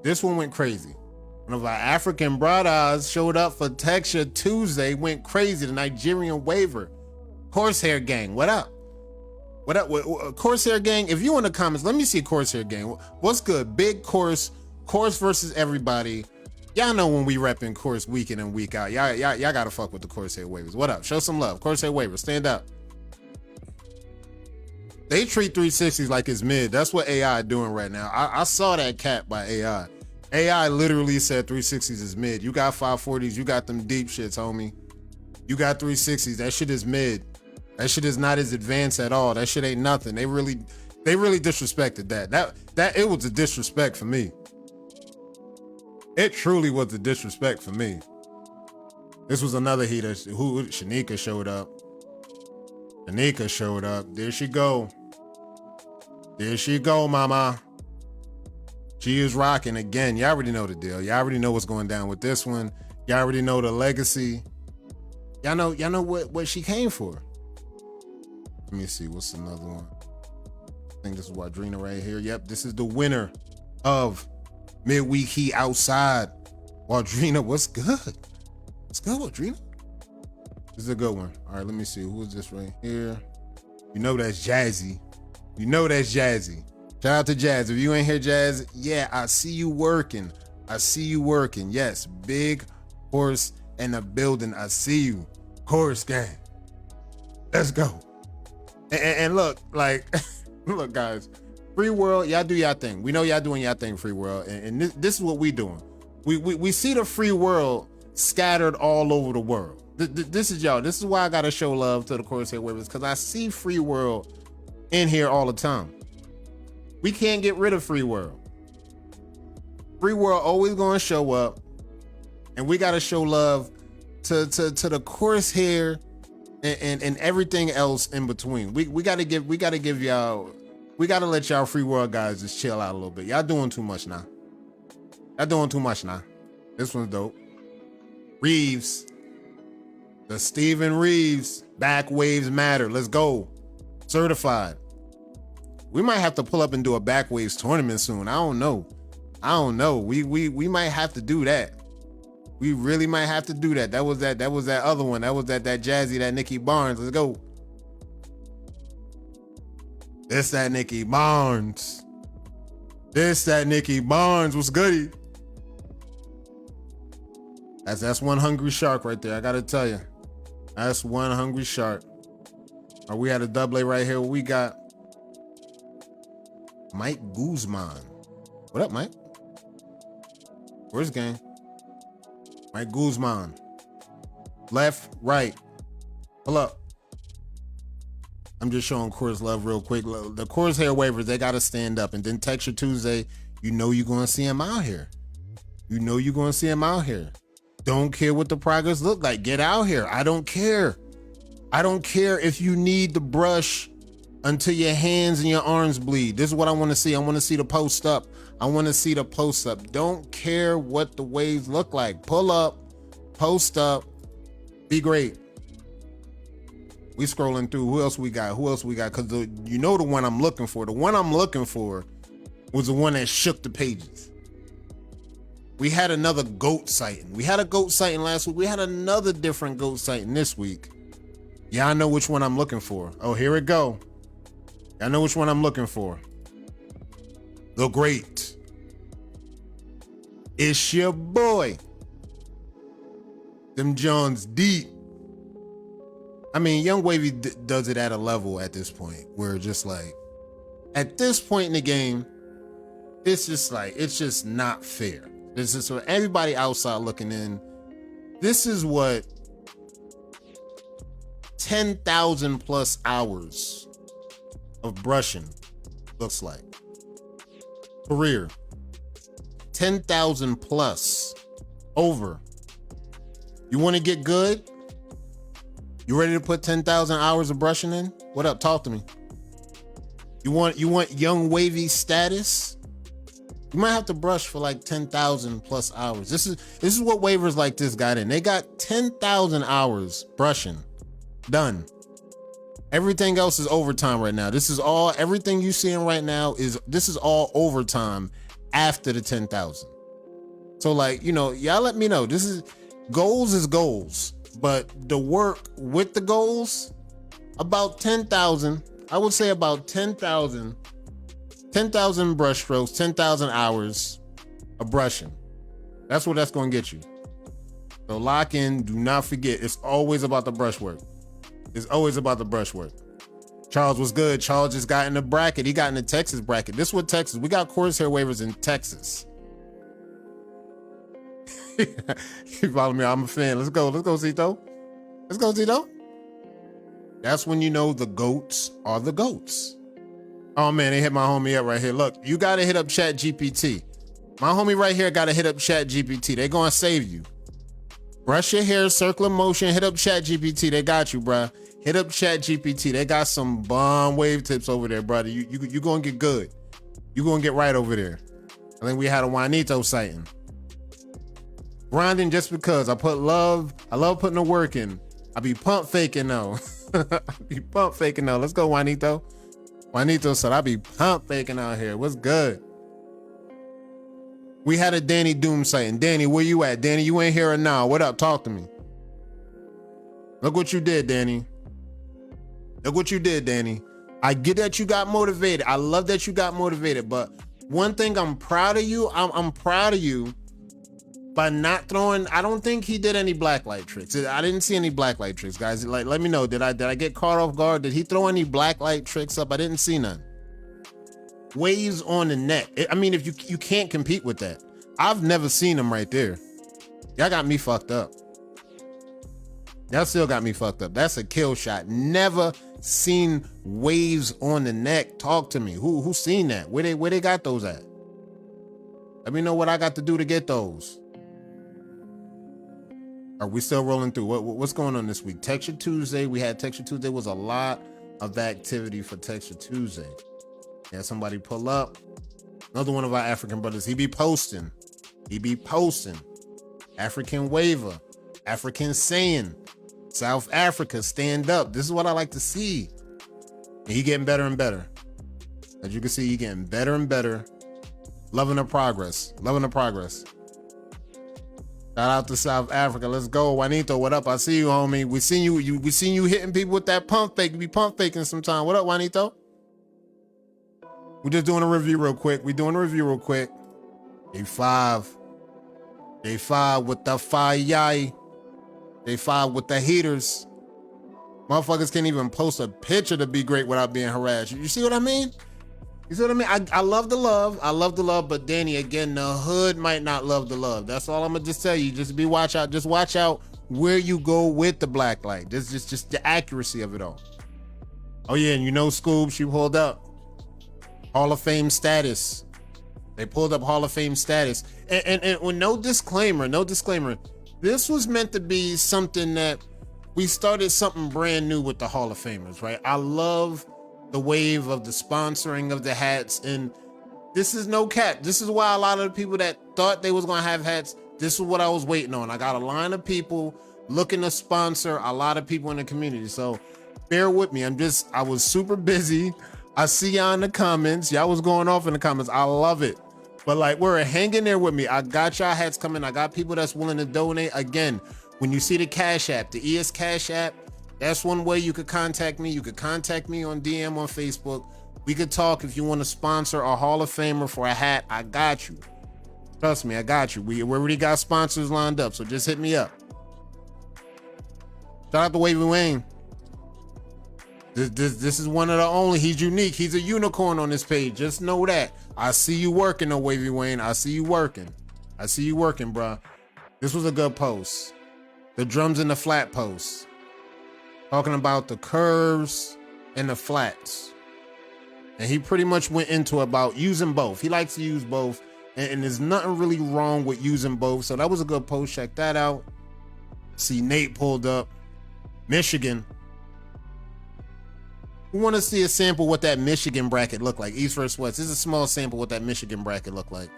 One of our African brothers showed up for Texture Tuesday, went crazy. The Nigerian waver. Corsair Gang, what up? What up? Corsair Gang, if you in the comments, let me see Corsair Gang. What's good? Big Course versus everybody. Y'all know when we repping Course week in and week out. Y'all gotta fuck with the Corsair Wavers. What up? Show some love. Corsair Wavers, stand up. They treat 360s like it's mid. That's what AI doing right now. I saw that cap by AI. AI literally said 360s is mid. You got 540s, you got them deep shits, homie. You got 360s, that shit is mid. That shit is not as advanced at all. That shit ain't nothing. They really disrespected that. That it was a disrespect for me. It truly was a disrespect for me. This was another heater. Shanika showed up. There she go. There she go, mama. She is rocking again. Y'all already know the deal. Y'all already know what's going down with this one. Y'all already know the legacy. Y'all know what she came for. Let me see, what's another one? I think this is Wadrina right here. Yep, this is the winner of Midweek Heat Outside. Wadrina, what's good? What's good, Wadrina? This is a good one. All right, let me see. Who is this right here? You know that's Jazzy. Shout out to Jazz. If you ain't here, Jazz, yeah, I see you working. Yes, Big Horse in the building. I see you. Horse Gang. Let's go. And look, like, look, guys, Free World, y'all do y'all thing. We know y'all doing y'all thing, Free World. And this is what we doing. We see the Free World scattered all over the world. This is y'all. This is why I got to show love to the Corsair Wavers, because I see Free World in here all the time. We can't get rid of Free World. Free World always going to show up, and we got to show love to the Corsair and everything else in between. We got to give y'all, we got to let y'all Free World guys just chill out a little bit. Y'all doing too much now. This one's dope. Reeves, the Steven Reeves, Back Waves Matter. Let's go. Certified. We might have to pull up and do a Back Waves tournament soon. I don't know. We might have to do that. We really might have to do that. That was that other one. That was that Jazzy, that Nikki Barnes. Let's go. This that Nikki Barnes. What's goody? That's one hungry shark right there. I gotta tell you. That's one hungry shark. We had a double right here. We got Mike Guzman. What up, Mike? Where's game? Mike Guzman. Left, right. Pull up. I'm just showing Coors love real quick. The Coors hair waivers, they got to stand up. And then Texture Tuesday, you know you're going to see him out here. Don't care what the progress look like. Get out here. I don't care. If you need the brush until your hands and your arms bleed. This is what I want to see. I want to see the post up. Don't care what the waves look like. Pull up, post up, be great. We scrolling through. Who else we got? Because you know the one I'm looking for. The one I'm looking for was the one that shook the pages. We had another goat sighting. We had a goat sighting last week. We had another different goat sighting this week. Y'all know which one I'm looking for. Oh, here it go. Y'all know which one I'm looking for. The great. It's your boy. Them Johns deep. I mean, Young Wavy does it at a level at this point where just like, at this point in the game, it's just not fair. This is for everybody outside looking in. This is what 10,000 plus hours of brushing looks like. Career. 10,000 plus. Over. You want to get good? You ready to put 10,000 hours of brushing in? What up? Talk to me. You want Young Wavy status? You might have to brush for like 10,000 plus hours. This is what waivers like this got in. They got 10,000 hours brushing done. Everything else is overtime right now. This is all, everything you seeing right now this is all overtime after the 10,000. So like, you know, y'all let me know. This is goals, but the work with the goals, about 10,000. I would say about 10,000 brush strokes, 10,000 hours of brushing. That's what that's going to get you. So lock in, do not forget, it's always about the brush work. It's always about the brush work. Charles was good. Charles just got in the bracket. He got in the Texas bracket. This was Texas. We got coarse hair waivers in Texas. You follow me? I'm a fan. Let's go, Zito. Let's go, Zito. That's when you know the goats are the goats. Oh man, they hit my homie up right here. Look, you gotta hit up ChatGPT. My homie right here gotta hit up ChatGPT. They gonna save you. Brush your hair, circular motion, hit up ChatGPT. They got you, bruh. Hit up ChatGPT. They got some bomb wave tips over there, brother. You gonna get good. You gonna get right over there. I think we had a Juanito sighting. Grinding just because I love putting the work in. I be pump faking though. Let's go, Juanito. Juanito said I be pump faking out here. What's good? We had a Danny Doom sighting. Danny, where you at? Danny, you ain't here or now? What up? Talk to me. Look what you did, Danny. Look what you did, Danny. I get that you got motivated. I love that you got motivated. But one thing I'm proud of you. I'm proud of you by not throwing. I don't think he did any blacklight tricks. I didn't see any blacklight tricks, guys. Like, let me know. Did I get caught off guard? Did he throw any blacklight tricks up? I didn't see none. Waves on the neck. I mean, if you can't compete with that. I've never seen them right there. Y'all got me fucked up. Y'all still got me fucked up. That's a kill shot. Never seen waves on the neck. Talk to me. Who seen that? Where they got those at? Let me know what I got to do to get those. Are we still rolling through? What's going on this week? Texture Tuesday. We had Texture Tuesday. Was a lot of activity for Texture Tuesday. Yeah, somebody pull up. Another one of our African brothers. He be posting. African Waver. African Saying. South Africa, stand up. This is what I like to see. And he getting better and better. As you can see, he getting better and better. Loving the progress. Shout out to South Africa. Let's go. Juanito, what up? I see you, homie. We seen you hitting people with that pump fake. You be pump faking sometime. What up, Juanito? We're just doing a review real quick. Day 5 with the fire. Day 5 with the heaters. Motherfuckers can't even post a picture to be great without being harassed. You see what I mean? I love the love, but Danny, again, the hood might not love the love. That's all I'm gonna just tell you. Just watch out where you go with the black light. This is just the accuracy of it all. Oh yeah, and you know Scoob, she pulled up Hall of Fame status. They pulled up Hall of Fame status. And with no disclaimer. This was meant to be something that we started something brand new with the Hall of Famers, right? I love the wave of the sponsoring of the hats, and this is no cap. This is why a lot of the people that thought they was gonna have hats, this is what I was waiting on. I got a line of people looking to sponsor a lot of people in the community. So bear with me. I was super busy. I see y'all in the comments. Y'all was going off in the comments. I love it. But like, we're hanging there with me. I got y'all hats coming. I got people that's willing to donate. Again, when you see the Cash App, the ES Cash App, that's one way you could contact me. You could contact me on DM on Facebook. We could talk if you want to sponsor a Hall of Famer for a hat. I got you. Trust me, I got you. We already got sponsors lined up, so just hit me up. Shout out to Wavy Wayne. This is one of the only. He's unique. He's a unicorn on this page. Just know that. I see you working, though, Wavy Wayne. I see you working, bro. This was a good post. The drums and the flat post. Talking about the curves and the flats. And he pretty much went into about using both. He likes to use both. And there's nothing really wrong with using both. So that was a good post. Check that out. See, Nate pulled up. Michigan. We want to see a sample what that Michigan bracket looked like. East versus West. This is a small sample what that Michigan bracket looked like.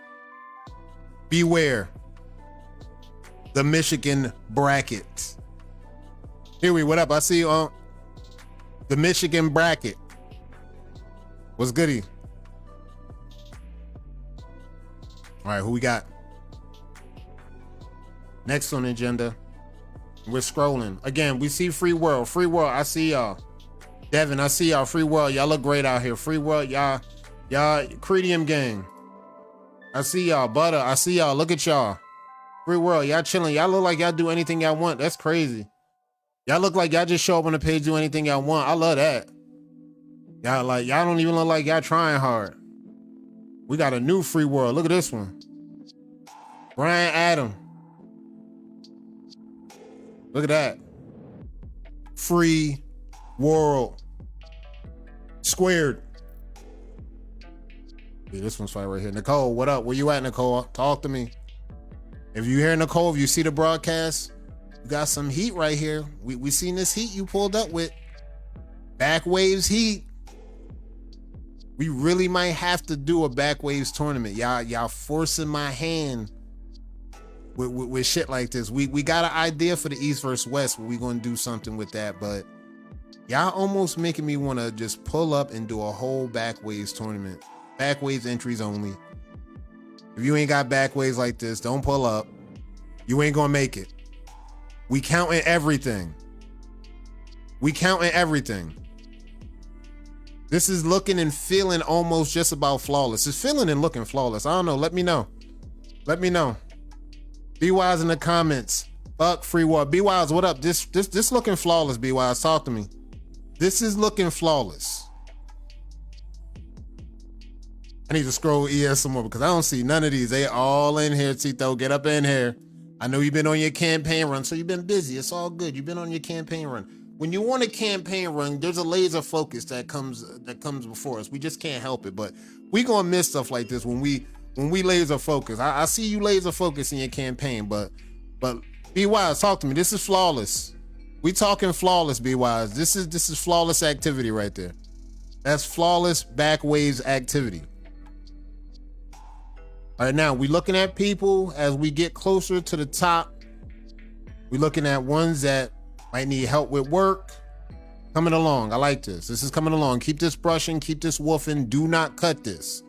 Beware. The Michigan bracket. Here we, what up? I see you on. The Michigan bracket. What's goody? All right, who we got? Next on the agenda, we're scrolling. Again, we see Free World. Free World, I see y'all. Devin, I see y'all. Free World, y'all look great out here. Free World, y'all, Credium gang. I see y'all. Butter, I see y'all. Look at y'all. Free World, y'all chilling. Y'all look like y'all do anything y'all want. That's crazy. Y'all look like y'all just show up on the page, do anything y'all want. I love that. Y'all don't even look like y'all trying hard. We got a new Free World. Look at this one. Brian Adam. Look at that. Free World. Squared. Yeah, this one's fine right here. Nicole, what up? Where you at, Nicole? Talk to me. If you hear Nicole, if you see the broadcast, you got some heat right here. We seen this heat you pulled up with. Back Waves heat. We really might have to do a Back Waves tournament. Y'all forcing my hand with shit like this. We got an idea for the East versus West, but we gonna do something with that. But y'all almost making me want to just pull up and do a whole Back Waves tournament. Back Waves entries only. If you ain't got Back Waves like this, don't pull up. You ain't gonna make it. We counting everything. We counting everything. This is looking and feeling almost just about flawless. It's feeling and looking flawless. I don't know. Let me know. Let me know. Be Wise in the comments. Fuck Free World. Be Wise, what up? This looking flawless, Be Wise. Talk to me. This is looking flawless. I need to scroll ES some more because I don't see none of these. They all in here, Tito. Get up in here. I know you've been on your campaign run, so you've been busy. It's all good. You've been on your campaign run. When you want a campaign run, there's a laser focus that comes before us. We just can't help it. But we gonna miss stuff like this when we laser focus. I see you laser focus in your campaign, but Be Wise, talk to me. This is flawless. We talking flawless, Be Wise. This is flawless activity right there. That's flawless Back Waves activity. All right, now we looking at people as we get closer to the top. We looking at ones that might need help with work. Coming along. I like this. This is coming along. Keep this brushing. Keep this woofing. Do not cut this.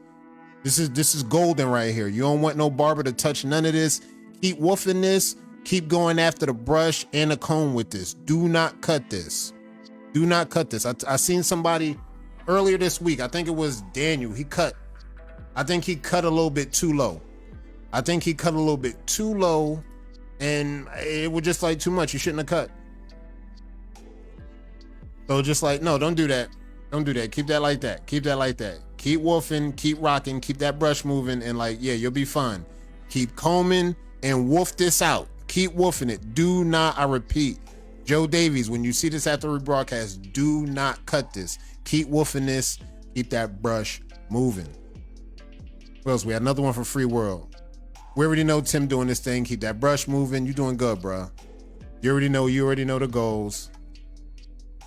This is golden right here. You don't want no barber to touch none of this. Keep woofing this. Keep going after the brush and the comb with this. Do not cut this. Do not cut this. I seen somebody earlier this week. I think it was Daniel. I think he cut a little bit too low. And it was just like too much. You shouldn't have cut. So just like, no, don't do that. Don't do that. Keep that like that. Keep that like that. Keep woofing, keep rocking, keep that brush moving, and like, yeah, you'll be fine. Keep combing and woof this out. Keep woofing it. Do not, I repeat, Joe Davies, when you see this after rebroadcast, do not cut this. Keep woofing this. Keep that brush moving. What else? We had another one for Free World. We already know Tim doing this thing. Keep that brush moving. You doing good, bro. You already know the goals.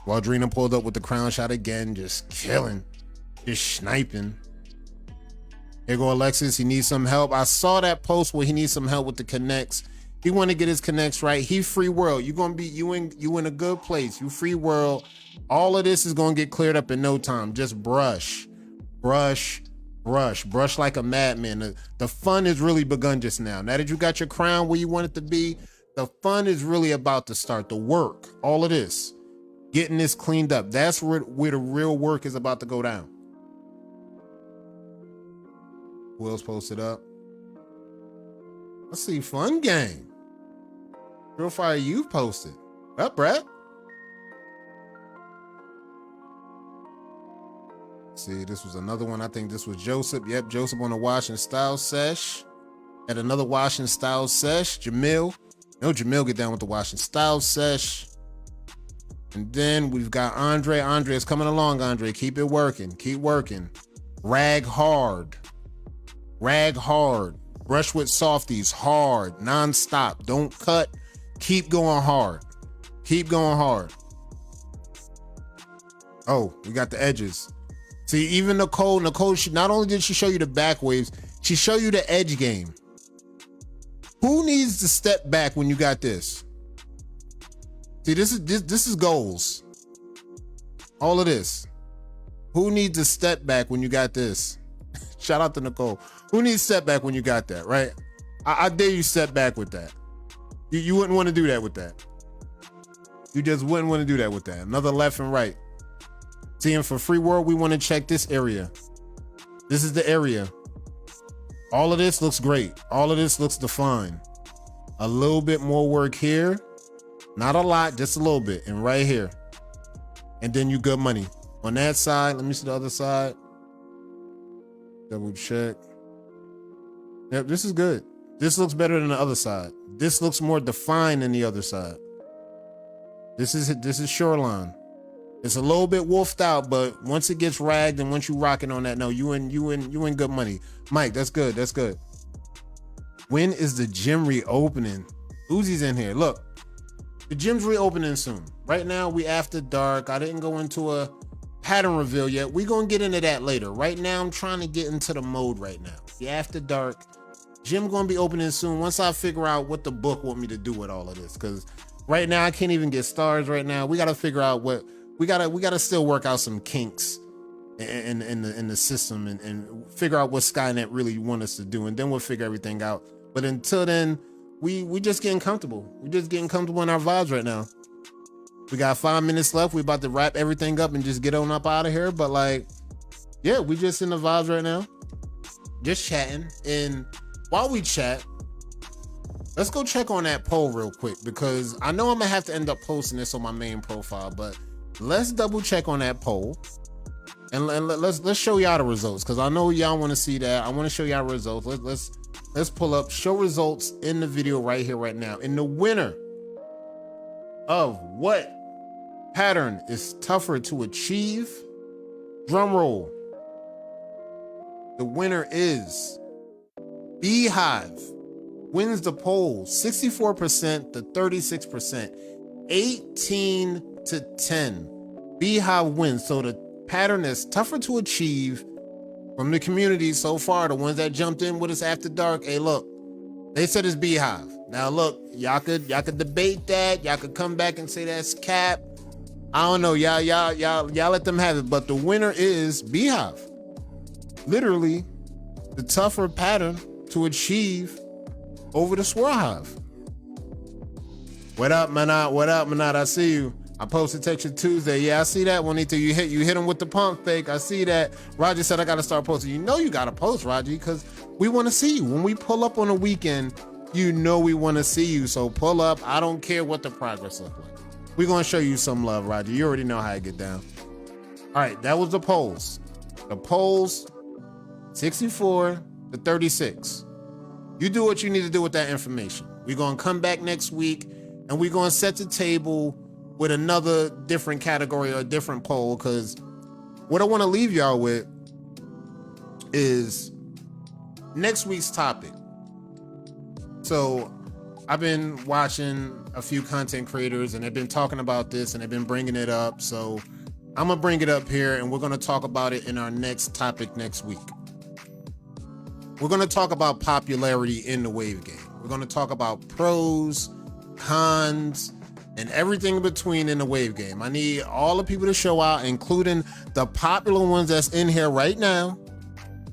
Waldrina pulled up with the crown shot again, just killing, just sniping. Here go Alexis, he needs some help. I saw that post where he needs some help with the connects. He want to get his connects right. He Free World. You gonna be you in a good place. You Free World. All of this is gonna get cleared up in no time. Just brush like a madman. The fun has really begun just now. Now that you got your crown where you want it to be, the fun is really about to start. The work, all of this. Getting this cleaned up. That's where the real work is about to go down. Who else posted up? Let's see. Fun Gang. Real Fire Youth posted. Up, Brett. See, this was another one. I think this was Joseph. Yep, Joseph on the Wash and Style sesh. At another Wash and Style sesh. Jamil. No, Jamil get down with the Wash and Style sesh. And then we've got Andre. Andre is coming along, Andre. Keep it working. Keep working. Rag hard. Rag hard. Brush with softies. Hard. Non-stop. Don't cut. Keep going hard. Keep going hard. Oh, we got the edges. See, even Nicole, not only did she show you the back waves, she showed you the edge game. Who needs to step back when you got this? See, this is goals. All of this. Who needs a step back when you got this? Shout out to Nicole. Who needs step back when you got that, right? I dare you step back with that. You wouldn't want to do that with that. You just wouldn't want to do that with that. Another left and right. Seeing for free world, we want to check this area. This is the area. All of this looks great. All of this looks defined. A little bit more work here. Not a lot, just a little bit. And right here. And then you good money. On that side, let me see the other side. Double check. Yep, this is good. This looks better than the other side. This looks more defined than the other side. This is shoreline. It's a little bit wolfed out, but once it gets ragged and once you rocking on that, no, you in good money. Mike, that's good. That's good. When is the gym reopening? Uzi's in here. Look, the gym's reopening soon. Right now, we after dark. I didn't go into a pattern reveal yet. We're gonna get into that later. Right now, I'm trying to get into the mode right now. The after dark. Gym gonna be opening soon once I figure out what the book want me to do with all of this. Cause right now I can't even get stars right now. We gotta figure out what we gotta still work out some kinks in the system and figure out what Skynet really want us to do, and then we'll figure everything out. But until then, we just getting comfortable. We just getting comfortable in our vibes right now. We got 5 minutes left. We about to wrap everything up and just get on up out of here. But like, yeah, we just in the vibes right now. Just chatting. And while we chat, let's go check on that poll real quick, because I know I'm gonna have to end up posting this on my main profile, but let's double check on that poll and let's show y'all the results, because I know y'all want to see that. I want to show y'all results. Let's pull up show results in the video right here right now. And the winner of what pattern is tougher to achieve, drum roll, the winner is Beehive. Wins the poll 64% to 36%, 18 to 10. Beehive wins. So the pattern that's tougher to achieve from the community so far, the ones that jumped in with us after dark, hey, look, they said it's Beehive. Now look, y'all could debate that. Y'all could come back and say that's cap. I don't know, y'all let them have it. But the winner is Beehive. Literally, the tougher pattern to achieve over the Swirl Hive. What up, Manat? What up, Manat? I see you. I posted Texture Tuesday. Yeah, I see that, Juanita. You hit him with the pump fake. I see that. Roger said I gotta start posting. You know you gotta post, Roger, because we want to see you. When we pull up on a weekend, you know we want to see you. So pull up. I don't care what the progress looks like. We're gonna show you some love, Roger. You already know how I get down. All right, that was the polls. The polls, 64 to 36. You do what you need to do with that information. We're going to come back next week and we're going to set the table with another different category or a different poll, because what I want to leave y'all with is next week's topic. So I've been watching a few content creators and they've been talking about this and they've been bringing it up. So I'm going to bring it up here and we're going to talk about it in our next topic next week. We're going to talk about popularity in the wave game. We're going to talk about pros, cons, and everything in between in the wave game. I need all the people to show out, including the popular ones that's in here right now.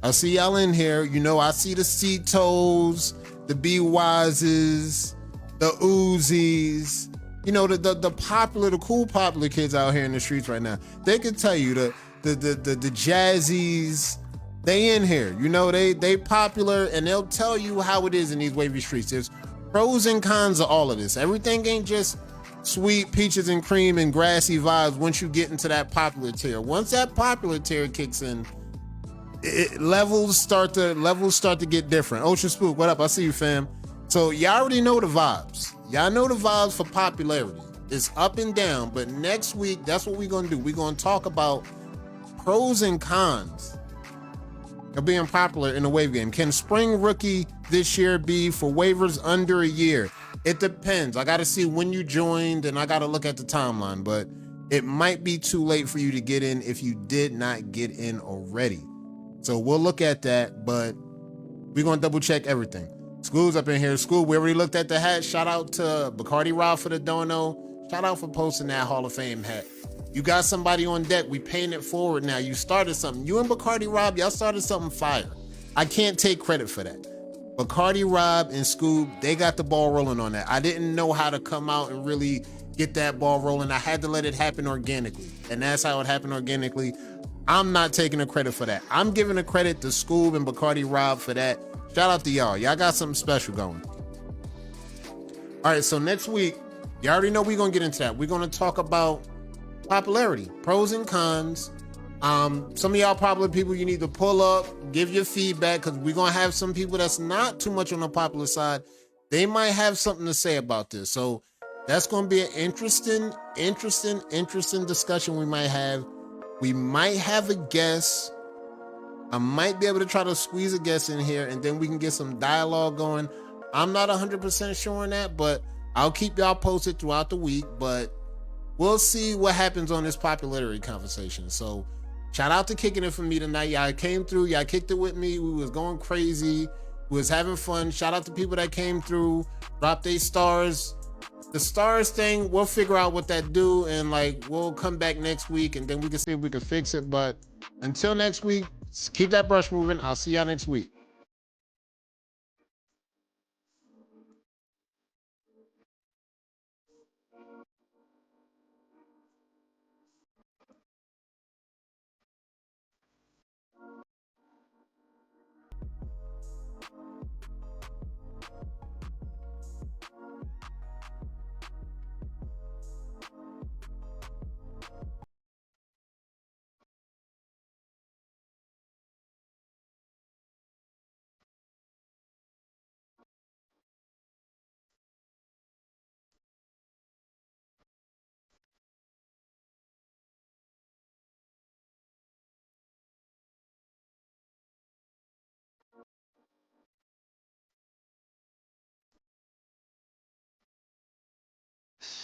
I see y'all in here. You know, I see the C-Toes, the B-Wises, the Uzis, you know, the popular, the cool popular kids out here in the streets right now. They can tell you the Jazzies, they in here, you know, they popular, and they'll tell you how it is in these wavy streets. There's pros and cons of all of this. Everything ain't just sweet peaches and cream and grassy vibes once you get into that popular tier. Once that popular tier kicks in, levels start to get different. Ocean Spook, what up? I see you, fam. So y'all already know the vibes. Y'all know the vibes for popularity. It's up and down, but next week, that's what we're gonna do. We're gonna talk about pros and cons of being popular in the wave game. Can spring rookie this year be for waivers under a year? It depends. I got to see when you joined and I got to look at the timeline, but it might be too late for you to get in if you did not get in already. So we'll look at that, but we're going to double check everything. School's up in here. School, we already looked at the hat. Shout out to Bacardi Rob for the dono. Shout out for posting that Hall of Fame hat. You got somebody on deck. We paying it forward now. You started something. You and Bacardi Rob, y'all started something fire. I can't take credit for that. Bacardi Rob and Scoob, they got the ball rolling on that. I didn't know how to come out and really get that ball rolling. I had to let it happen organically. And that's how it happened organically. I'm not taking the credit for that. I'm giving the credit to Scoob and Bacardi Rob for that. Shout out to y'all. Y'all got something special going. All right, so next week, you already know we're going to get into that. We're going to talk about popularity, pros and cons. Some of y'all popular people you need to pull up, give your feedback, because we're going to have some people that's not too much on the popular side. They might have something to say about this. So that's going to be an interesting discussion we might have. We might have a guest. I might be able to try to squeeze a guest in here, and then we can get some dialogue going. I'm not 100% sure on that, but I'll keep y'all posted throughout the week. But we'll see what happens on this popularity conversation. So shout out to kicking it for me tonight. Y'all came through. Y'all kicked it with me. We was going crazy. We was having fun. Shout out to people that came through, dropped 8 stars. The stars thing, we'll figure out what that do, and like we'll come back next week, and then we can see if we can fix it. But until next week, keep that brush moving. I'll see y'all next week.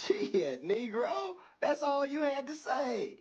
Shit, Negro, that's all you had to say.